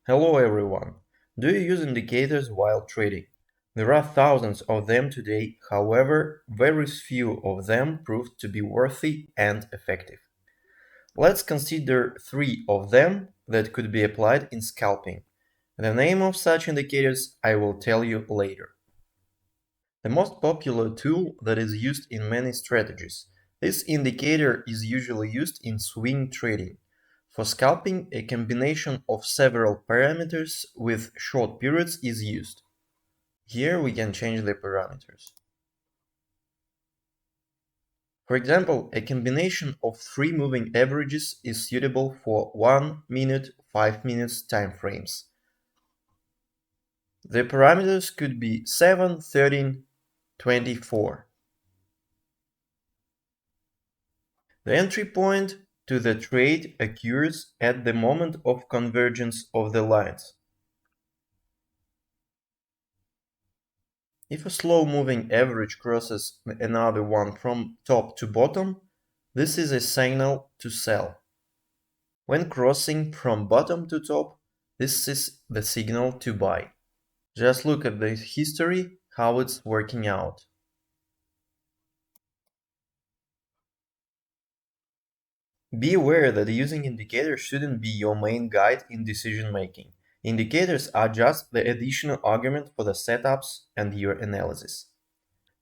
Hello everyone. Do you use indicators while trading? There are thousands of them today, however, very few of them proved to be worthy and effective. Let's consider three of them that could be applied in scalping. The name of such indicators I will tell you later. The most popular tool that is used in many strategies. This indicator is usually used in swing trading. For scalping, a combination of several parameters with short periods is used. Here we can change the parameters. For example, a combination of 3 moving averages is suitable for 1 minute, 5 minutes time frames. The parameters could be 7, 13, 24. The entry point to the trade occurs at the moment of convergence of the lines. If a slow-moving average crosses another one from top to bottom, this is a signal to sell. When crossing from bottom to top, this is the signal to buy. Just look at the history, how it's working out. Be aware that using indicators shouldn't be your main guide in decision making. Indicators are just the additional argument for the setups and your analysis.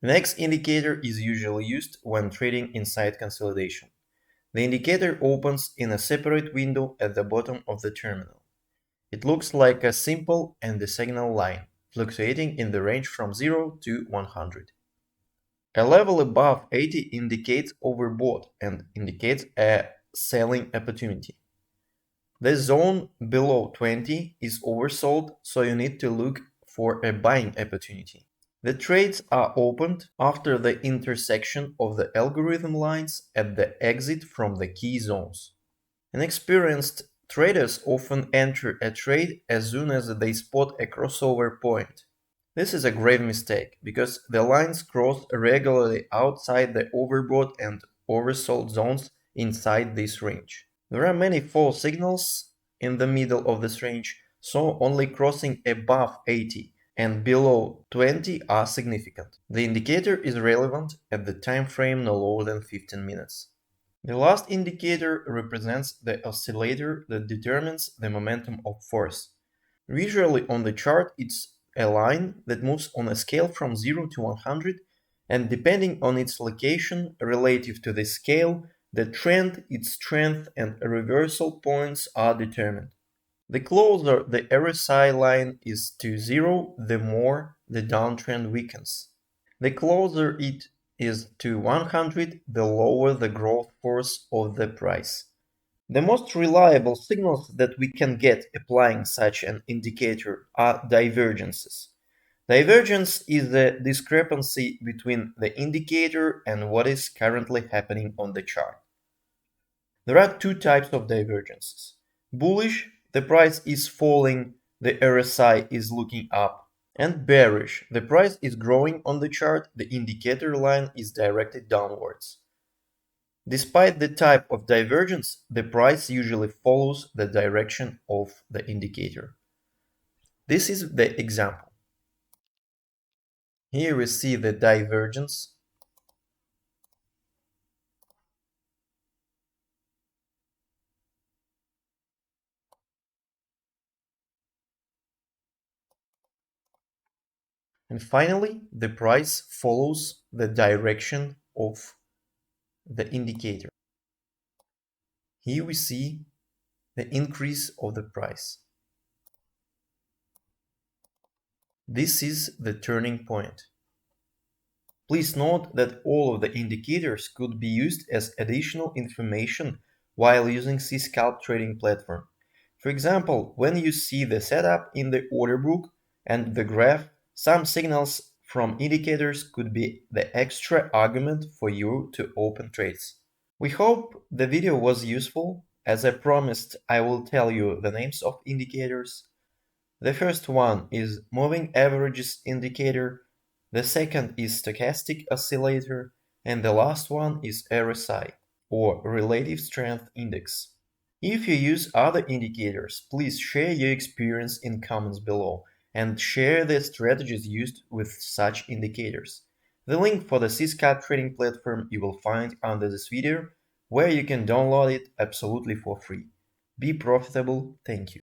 The next indicator is usually used when trading inside consolidation. The indicator opens in a separate window at the bottom of the terminal. It looks like a simple and diagonal line, fluctuating in the range from 0 to 100. A level above 80 indicates overbought and indicates a selling opportunity. The zone below 20 is oversold, so you need to look for a buying opportunity. The trades are opened after the intersection of the algorithm lines at the exit from the key zones. Inexperienced traders often enter a trade as soon as they spot a crossover point. This is a grave mistake, because the lines cross regularly outside the overbought and oversold zones inside this range. There are many false signals in the middle of this range, so only crossing above 80 and below 20 are significant. The indicator is relevant at the time frame no lower than 15 minutes. The last indicator represents the oscillator that determines the momentum of force. Visually on the chart, it's a line that moves on a scale from 0 to 100, and depending on its location relative to the scale, the trend, its strength, and reversal points are determined. The closer the RSI line is to 0, the more the downtrend weakens. The closer it is to 100, the lower the growth force of the price. The most reliable signals that we can get applying such an indicator are divergences. Divergence is the discrepancy between the indicator and what is currently happening on the chart. There are two types of divergences. Bullish, the price is falling, the RSI is looking up. And bearish, the price is growing on the chart, the indicator line is directed downwards. Despite the type of divergence, the price usually follows the direction of the indicator. This is the example. Here we see the divergence. And finally, the price follows the direction of the indicator. Here we see the increase of the price. This is the turning point. Please note that all of the indicators could be used as additional information while using Scalp trading platform. For example, when you see the setup in the order book and the graph, some signals from indicators could be the extra argument for you to open trades. We hope the video was useful. As I promised, I will tell you the names of indicators. The first one is moving averages indicator, the second is stochastic oscillator, and the last one is RSI, or relative strength index. If you use other indicators, please share your experience in comments below and share the strategies used with such indicators. The link for the CSCAT trading platform you will find under this video, where you can download it absolutely for free. Be profitable. Thank you.